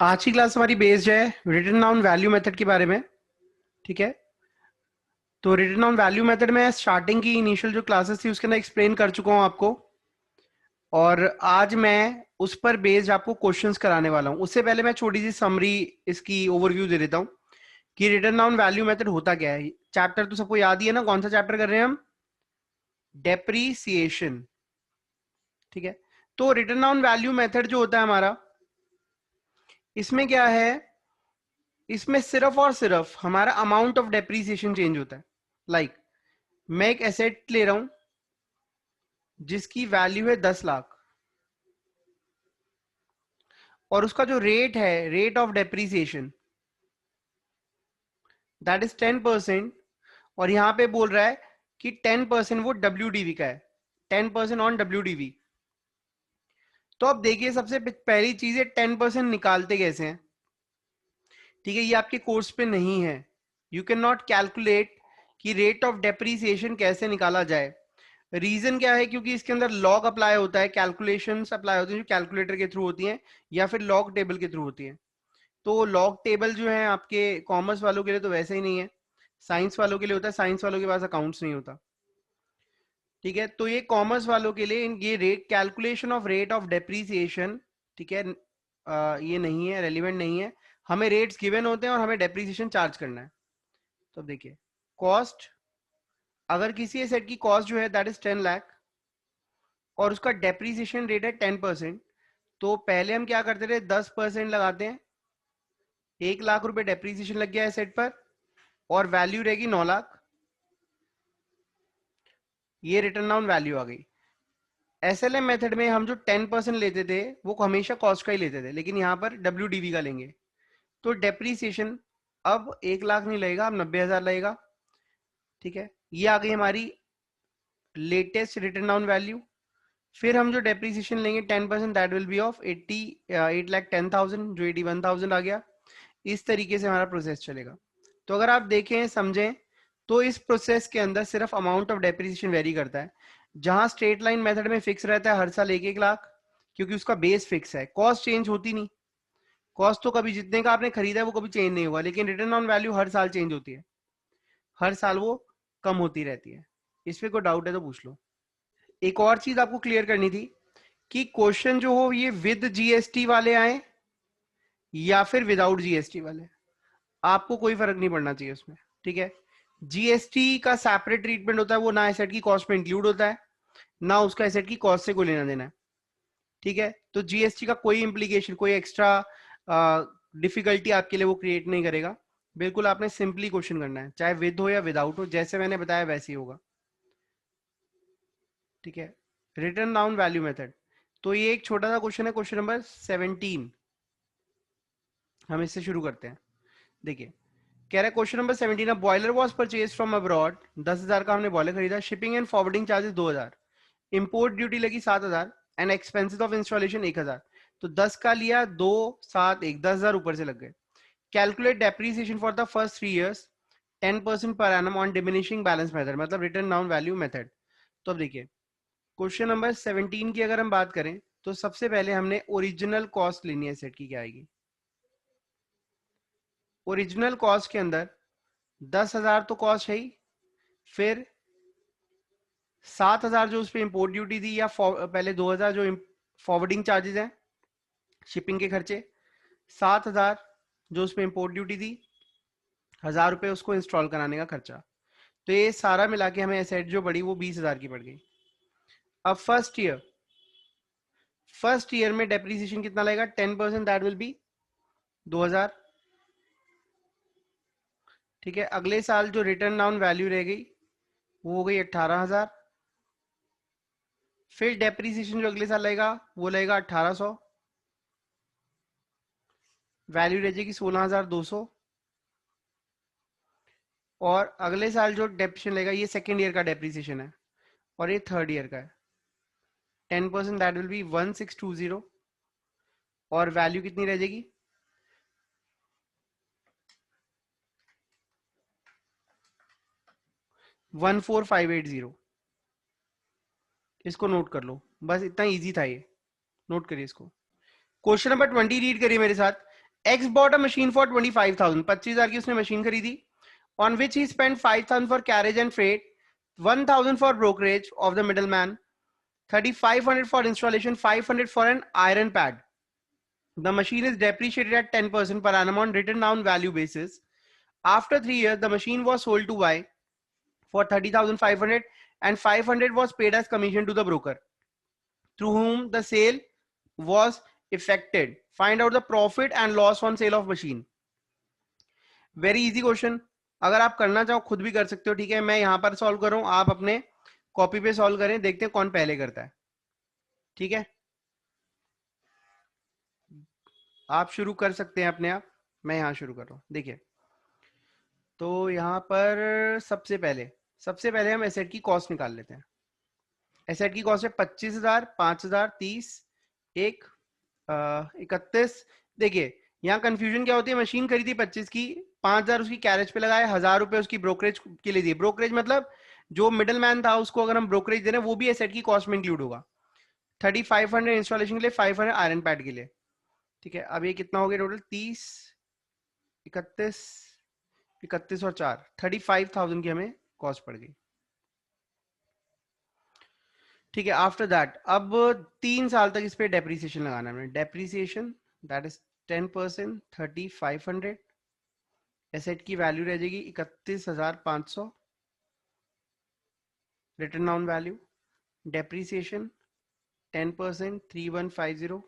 आज की क्लास हमारी बेस्ड है रिटन डाउन वैल्यू मेथड के बारे में। ठीक है, तो रिटन डाउन वैल्यू मेथड में स्टार्टिंग की इनिशियल जो क्लासेस थी उसके अंदर एक्सप्लेन कर चुका हूं आपको, और आज मैं उस पर बेस्ड आपको क्वेश्चंस कराने वाला हूं। उससे पहले मैं छोटी सी समरी इसकी ओवरव्यू दे देता हूं कि रिटन डाउन वैल्यू मेथड होता क्या है। चैप्टर तो सबको याद ही है ना, कौन सा चैप्टर कर रहे हैं हम? डेप्रीसिएशन। ठीक है, तो रिटन डाउन वैल्यू मेथड जो होता है हमारा, इसमें क्या है, इसमें सिर्फ और सिर्फ हमारा अमाउंट ऑफ डेप्रीसिएशन चेंज होता है। लाइक मैं एक एसेट ले रहा हूं जिसकी वैल्यू है 10 लाख, और उसका जो रेट है, rate of depreciation, that is 10%। और यहां पे बोल रहा है कि 10% वो डब्ल्यूडीवी का है, 10% ऑन डब्ल्यूडीवी। तो अब देखिए, सबसे पहली चीज है 10% निकालते कैसे हैं। ठीक है, ये आपके कोर्स पे नहीं है। यू कैन नॉट कैलकुलेट कि रेट ऑफ डेप्रीसिएशन कैसे निकाला जाए। रीजन क्या है? क्योंकि इसके अंदर लॉग अप्लाई होता है, कैलकुलेशंस अप्लाई होती हैं जो कैलकुलेटर के थ्रू होती हैं या फिर लॉग टेबल के थ्रू होती हैं। तो लॉग टेबल जो है आपके कॉमर्स वालों के लिए तो वैसे ही नहीं है, साइंस वालों के लिए होता है। साइंस वालों के पास अकाउंट्स नहीं होता। ठीक है, तो ये कॉमर्स वालों के लिए ये rate, calculation of rate of depreciation, ठीक है, ये नहीं है, रेलिवेंट नहीं है। हमें रेट्स गिवन होते हैं और हमें डेप्रीसिएशन चार्ज करना है। तो देखिए, कॉस्ट, अगर किसी एसेट की कॉस्ट जो है दैट इज 10 लाख और उसका डेप्रीसिएशन रेट है 10%, तो पहले हम क्या करते थे, 10% लगाते हैं। 1 लाख रुपए डेप्रीसिएशन लग गया एसेट पर और वैल्यू रहेगी 9 लाख। ये रिटर्न डाउन वैल्यू आ गई। एसएलएम मेथड में हम जो 10% लेते थे वो हमेशा कॉस्ट का ही लेते थे, लेकिन यहां पर डब्ल्यूडीवी का लेंगे। तो डेप्रीसिएशन अब 1 लाख नहीं लगेगा, अब 90,000 लगेगा। ठीक है, ये आ गई हमारी लेटेस्ट रिटर्न डाउन वैल्यू। फिर हम जो डेप्रीसिएशन लेंगे 10%, दैट विल बी ऑफ 8,10,000, जो 81,000 आ गया। इस तरीके से हमारा प्रोसेस चलेगा। तो अगर आप देखें, समझें, तो इस प्रोसेस के अंदर सिर्फ अमाउंट ऑफ डेप्रिसिएशन वेरी करता है। जहां स्ट्रेट लाइन मेथड में फिक्स रहता है हर साल 1-1 लाख, क्योंकि उसका बेस फिक्स है, कॉस्ट चेंज होती नहीं। कॉस्ट तो कभी जितने का आपने खरीदा है वो कभी चेंज नहीं होगा, लेकिन रिटर्न ऑन वैल्यू हर साल चेंज होती है, हर साल वो कम होती रहती है। इस पे कोई डाउट है तो पूछ लो। एक और चीज आपको क्लियर करनी थी कि क्वेश्चन जो हो ये विद जीएसटी वाले आए या फिर विदाउट जीएसटी वाले, आपको कोई फर्क नहीं पड़ना चाहिए उसमें। ठीक है, जीएसटी का सेपरेट ट्रीटमेंट होता है, वो ना एसेट की कॉस्ट में इंक्लूड होता है, ना उसका एसेट की कॉस्ट से कोई लेना देना है। ठीक है, तो जीएसटी का कोई इंप्लीकेशन, कोई एक्स्ट्रा डिफिकल्टी आपके लिए वो क्रिएट नहीं करेगा। बिल्कुल आपने सिंपली क्वेश्चन करना है, चाहे विद हो या विदाउट हो, जैसे मैंने बताया वैसे ही होगा। ठीक है, रिटर्न डाउन वैल्यू मेथड। तो ये एक छोटा सा क्वेश्चन है, क्वेश्चन नंबर 17। हम इससे शुरू करते हैं। देखिए, कह रहा है question number 17, boiler was purchase from abroad, 10,000 का हमने बॉयलर खरीदा, shipping and forwarding charges 2,000, import duty लगी 7,000 एंड एक्सपेंसेस ऑफ इंस्टॉलेशन 1,000। तो 10 का लिया, 2 7 1, 10,000 ऊपर से लग गए। Calculate depreciation for the first 3 years, 10% per annum on diminishing balance method, मतलब रिटर्न डाउन वैल्यू मेथड। तो अब देखिए, क्वेश्चन नंबर 17 की अगर हम बात करें तो सबसे पहले हमने ओरिजिनल कॉस्ट लेनी है सेट की, क्या आएगी? ओरिजिनल कॉस्ट के अंदर 10,000 तो कॉस्ट है ही, फिर 7,000 जो उस पर इंपोर्ट ड्यूटी दी, या पहले 2,000 जो फॉरवर्डिंग चार्जेस हैं, शिपिंग के खर्चे, 7,000 जो उस पर इंपोर्ट ड्यूटी दी, 1,000 रुपए उसको इंस्टॉल कराने का खर्चा। तो ये सारा मिला के हमें एसेट जो पड़ी वो 20,000 की पड़ गई। अब फर्स्ट ईयर में डेप्रीसिएशन कितना लगेगा? 10%, दैट विल बी 2,000। ठीक है, अगले साल जो रिटर्न डाउन वैल्यू रह गई वो हो गई 18,000। फिर डेप्रीसिएशन जो अगले साल लगेगा वो लगेगा 1,800, वैल्यू रह जाएगी 16,200। और अगले साल जो डेप्रिसिएशन लगेगा, ये सेकेंड ईयर का डेप्रीसिएशन है और ये थर्ड ईयर का है, 10%, दैट विल बी 1620। और वैल्यू कितनी रह जाएगी? 14,580। इसको नोट कर लो, बस इतना इजी था ये, नोट करिए इसको। क्वेश्चन नंबर 20 रीड करिए मेरे साथ। X bought a machine for 25,000, 25,000 की उसने मशीन खरीदी, on which he spent 5,000 for carriage and freight, 1,000 for brokerage of the middleman, 3,500 for installation, 500 for an iron pad. The machine is depreciated at 10% per annum on written down value basis. After 3 years, the machine was sold to Y for 30,500 and 500 was paid as commission to the broker through whom the sale was effected. Find out the profit and loss on sale of machine. Very easy question. अगर आप करना चाहो खुद भी कर सकते हो, ठीक है. मैं यहां पर सॉल्व कर रहा हूं, आप अपने कॉपी पे सॉल्व करें, देखते हैं कौन पहले करता है. ठीक है, आप शुरू कर सकते हैं अपने आप. मैं यहां शुरू कर रहा हूं. देखिए, तो यहां पर सबसे पहले हम एसेट की कॉस्ट निकाल लेते हैं. एसेट की कॉस्ट है 25,000, 5,000, 30, 31. देखिए यहाँ कंफ्यूजन क्या होती है, मशीन खरीदी 25 की, 5,000 उसकी कैरेज पे लगाए, 1,000 रुपए उसकी ब्रोकरेज के लिए दिए. ब्रोकरेज मतलब जो मिडल मैन था उसको अगर हम ब्रोकरेज दे रहे हैं वो भी एसेट की कॉस्ट में इंक्लूड होगा. 3,500 इंस्टॉलेशन के लिए, 500 आयरन पैड के लिए. ठीक है, अब ये कितना हो गया टोटल, 30, 31, 31 और 4, 35,000 की हमें कॉस्ट पड़ गई. ठीक है, आफ्टर दैट अब 3 साल तक इस पे डेप्रीसिएशन लगाना है. Depreciation that is 10%, 3,500. एसेट की वैल्यू रह जाएगी 31,500 रिटर्न ऑन वैल्यू. डेप्रीसिएशन 10%, 3,150.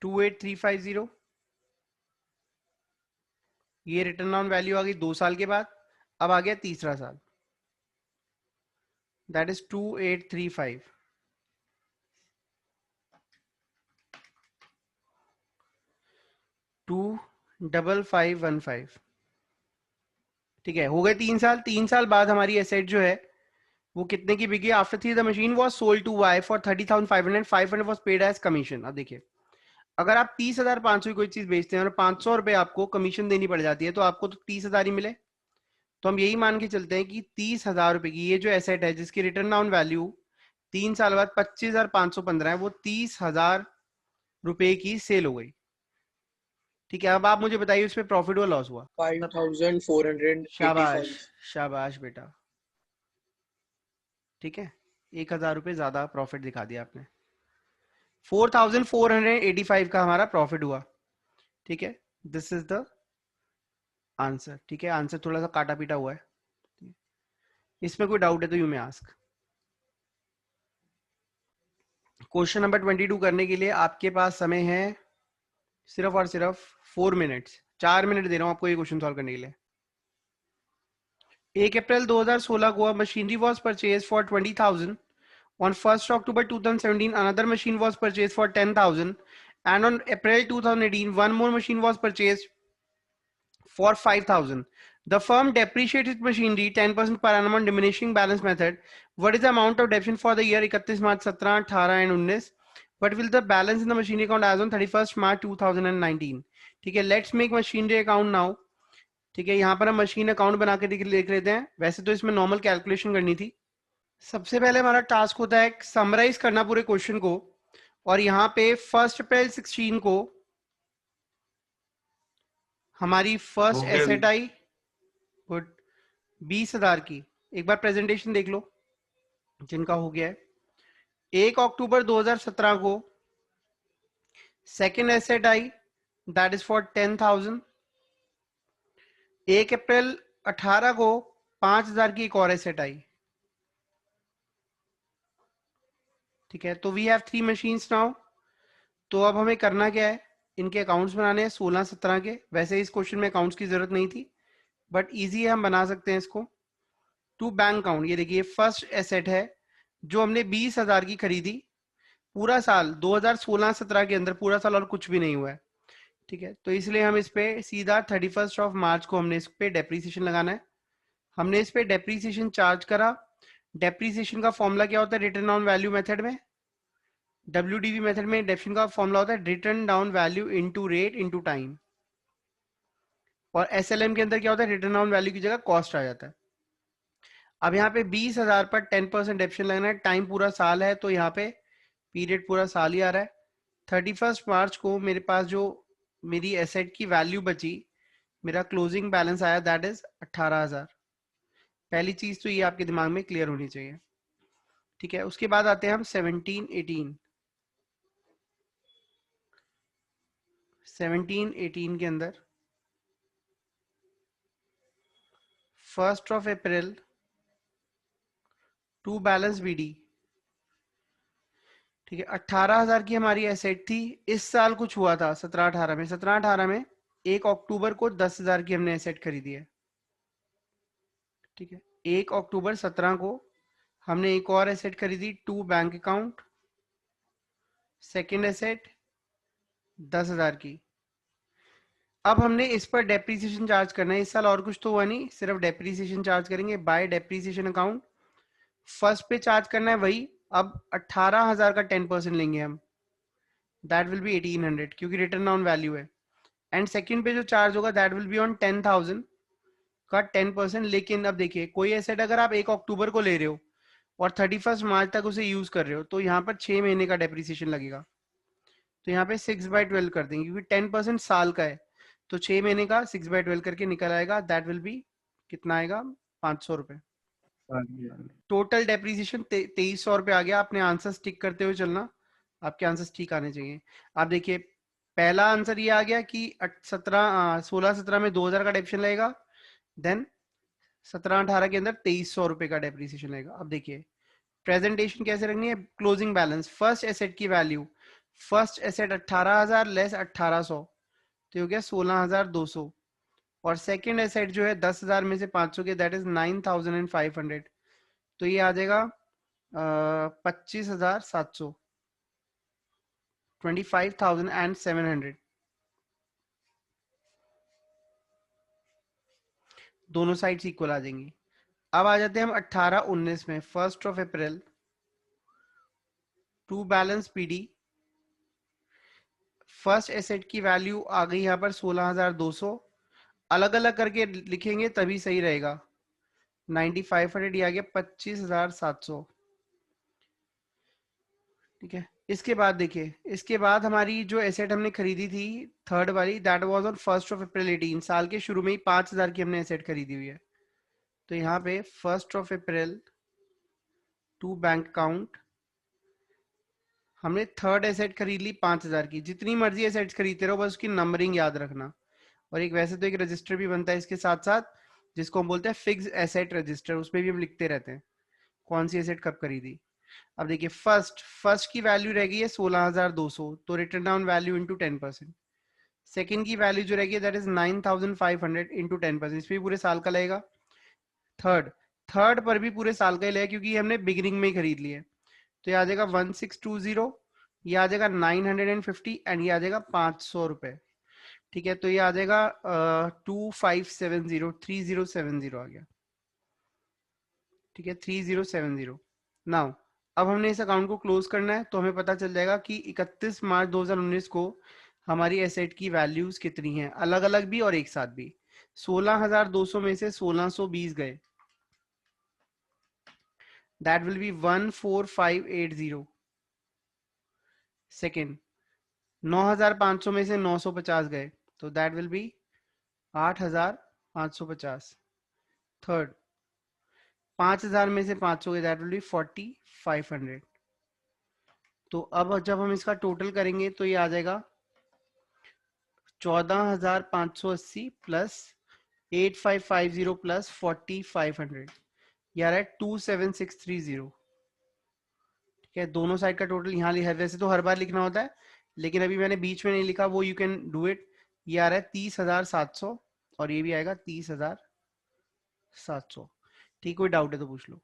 $28,350. ये रिटर्न ऑन वैल्यू आ गई 2 साल के बाद. अब आ गया तीसरा साल, दैट इज 2,835. 2,515. ठीक है, हो गए 3 साल. 3 साल बाद हमारी एसेट जो है वो कितने की बिकी? After 3 the machine was sold to Y for 30,500, 500 was paid as commission. अब देखिए, अगर आप 30,500 की कोई चीज बेचते हैं और 500 रुपए आपको कमीशन देनी पड़ जाती है तो आपको तो 30,000 ही मिले. तो हम यही मान के चलते हैं कि 30,000 रुपए की ये जो एसेट है जिसकी रिटर्न ऑन वैल्यू 3 साल बाद 25,515 है, वो 30,000 रुपए की सेल हो गई. ठीक है, अब आप मुझे बताइए उसमें प्रॉफिट हुआ लॉस हुआ? 5,485. शाबाश, शाबाश बेटा. ठीक है, 1,000 रुपए ज्यादा प्रॉफिट दिखा दिया आपने. 4,485 का हमारा प्रॉफिट हुआ. ठीक है, दिस इज द आंसर. ठीक है, आंसर थोड़ा सा काटा पीटा हुआ है. इसमें कोई डाउट है तो यू में आस्क. क्वेश्चन नंबर 22 करने के लिए आपके पास समय है सिर्फ और सिर्फ 4 मिनट्स. 4 मिनट दे रहा हूं आपको ये क्वेश्चन सॉल्व करने के लिए. 1 अप्रैल 2016 को machinery was purchase for 20,000. On 1st October 2017, another machine was purchased for 10,000, and on April 2018, one more machine was purchased for 5,000. The firm depreciated its machinery 10% per annum on diminishing balance method. What is the amount of depreciation for the year 31 March 17, 18 and 19? What will the balance in the machinery account as on 31st March 2019? ठीक है, let's make machinery account now. ठीक है, यहाँ पर हम machine account बना के देख लेते हैं. वैसे तो इसमें नॉर्मल कैलकुलेशन करनी थी. सबसे पहले हमारा टास्क होता है समराइज करना पूरे क्वेश्चन को. और यहाँ पे 1 अप्रैल 16 को हमारी फर्स्ट एसेट आई, गुड, 20,000 की. एक बार प्रेजेंटेशन देख लो जिनका हो गया है. 1 अक्टूबर 2017 को second asset I, that is for 10,000. 1 अप्रैल 18 को 5,000 की एक और एसेट आई. ठीक है, तो वी हैव 3 मशीन्स नाउ. तो अब हमें करना क्या है, इनके अकाउंट्स बनाने हैं 16-17 के. वैसे इस क्वेश्चन में अकाउंट्स की जरूरत नहीं थी बट इजी है, हम बना सकते हैं इसको. टू बैंक अकाउंट, ये देखिए फर्स्ट एसेट है जो हमने 20,000 की खरीदी. पूरा साल 2016-17 के अंदर पूरा साल और कुछ भी नहीं हुआ है. ठीक है, तो इसलिए हम इस पे सीधा 31 मार्च को हमने इस पे डेप्रीसिएशन लगाना है. हमने इस पे डेप्रीसिएशन चार्ज करा. डेप्रीसिएशन का फॉर्मूला क्या होता है रिटर्न ऑन वैल्यू मेथड में? WDV मेथड में डेप्रिसिएशन का फॉर्मूला होता है return down value into rate into time. और एसएलएम के अंदर क्या होता है, रिटर्न ऑन वैल्यू की जगह कॉस्ट आ जाता है। अब यहाँ पे 20,000 पर 10% डेप्शन लगना है, टाइम पूरा साल है तो यहाँ पे पीरियड पूरा साल ही आ रहा है। 31 मार्च को मेरे पास जो मेरी एसेट की वैल्यू बची, मेरा क्लोजिंग बैलेंस आया, दैट इज 18,000। पहली चीज तो ये आपके दिमाग में क्लियर होनी चाहिए, ठीक है। उसके बाद आते हैं हम 17-18 के अंदर 1 अप्रैल टू बैलेंस बीडी, ठीक है। 18,000 की हमारी एसेट थी, इस साल कुछ हुआ था 17-18 में। 17-18 में 1 अक्टूबर को 10,000 की हमने एसेट खरीदी है, ठीक है। 1 अक्टूबर 17 को हमने एक और एसेट खरीदी, 2 बैंक अकाउंट, सेकेंड एसेट 10,000 की। अब हमने इस पर डेप्रीसिएशन चार्ज करना है, इस साल और कुछ तो हुआ नहीं, सिर्फ डेप्रीसिएशन चार्ज करेंगे बाय डेप्रीसिएशन अकाउंट। फर्स्ट पे चार्ज करना है वही, अब 18,000 का 10% लेंगे हम, दैट विल बी 1800 क्योंकि रिटर्न ऑन वैल्यू है। एंड सेकंड पे जो चार्ज होगा दैट विल बी ऑन 10,000 का 10%। लेकिन अब देखिए, कोई एसेट अगर आप 1 अक्टूबर को ले रहे हो और 31 मार्च तक उसे यूज कर रहे हो तो यहाँ पर 6 महीने का डेप्रीसिएशन लगेगा। तो यहाँ पे 6/12 कर देंगे क्योंकि 10% साल का है, तो 6 महीने का 6/12 करके निकल आएगा, दैट विल बी कितना आएगा, 500 रुपए। टोटल डेप्रीसिएशन 2300 रुपए आ गया। अपने आंसर टिक करते हुए चलना, आपके आंसर ठीक आने चाहिए। आप देखिए, पहला आंसर ये आ गया कि 16-17 में 2,000 का डेप्शन लगेगा, देन 17-18 के अंदर 2300 रुपए का डेप्रीसिएशन लगेगा। अब देखिए प्रेजेंटेशन कैसे रखनी है, क्लोजिंग बैलेंस, फर्स्ट एसेट की वैल्यू, फर्स्ट एसेट 18,000 लेस 1800 तो हो गया 16,200, और सेकंड एसेट जो है 10,000 में से 500 के, दैट इज 9,500, तो ये आ जाएगा 25,700, 25,700। दोनों साइड्स इक्वल आ जाएंगी। अब आ जाते हैं हम 18-19 में, 1 अप्रैल टू बैलेंस पीडी, फर्स्ट एसेट की वैल्यू आ गई यहाँ पर 16,200, अलग अलग करके लिखेंगे तभी सही रहेगा। 9,500 ये आ गया 25,700, ठीक है। इसके बाद देखिए, इसके बाद हमारी जो एसेट हमने खरीदी थी थर्ड वाली, दैट वाज ऑन 1 अप्रैल 18, साल के शुरू में ही 5,000 की हमने एसेट खरीदी हुई है। तो यहाँ पे 1 अप्रैल टू बैंक अकाउंट, हमने थर्ड एसेट खरीद ली 5,000 की। जितनी मर्जी एसेट्स खरीदते रहो, बस उसकी नंबरिंग याद रखना। और एक वैसे तो एक रजिस्टर भी बनता है इसके साथ साथ, जिसको हम बोलते हैं फिक्स एसेट रजिस्टर, उसमें भी हम लिखते रहते हैं कौन सी एसेट कब खरीदी। अब देखिए, फर्स्ट की वैल्यू रह गई है 16,200, तो return on value into 10%। Second की वैल्यू जो रहेगी दैट इज 9,500 इंटू 10%, इसमें भी पूरे साल का लगेगा। थर्ड थर्ड पर भी पूरे साल का ही लगेगा क्योंकि हमने बिगिनिंग में ही खरीद लिए। तो ये आ जाएगा 1620, ये आ जाएगा 950 एंड ये आ जाएगा 500 रुपए, ठीक है। तो ये आ जाएगा 2570, 3070 आ गया, ठीक है, 3070। नाउ अब हमने इस अकाउंट को क्लोज करना है, तो हमें पता चल जाएगा कि 31 मार्च 2019 को हमारी एसेट की वैल्यूज कितनी हैं, अलग अलग भी और एक साथ भी। 16,200 में से 1,620 गए, दैट विल बी 14,580। सेकेंड, 9,500 में से 950 गए, तो दैट विल बी 8,550। थर्ड, 5,000 में से 500 गए, दैट विल बी 4,500। तो अब जब हम इसका टोटल करेंगे तो ये आ जाएगा 14,580 प्लस 8,550 प्लस 4,500, यार है 27,630, ठीक है। दोनों साइड का टोटल यहाँ लिखा है, वैसे तो हर बार लिखना होता है लेकिन अभी मैंने बीच में नहीं लिखा, वो यू कैन डू इट। ये आ रहा है 30,700 और ये भी आएगा 30,700, ठीक। कोई डाउट है तो पूछ लो।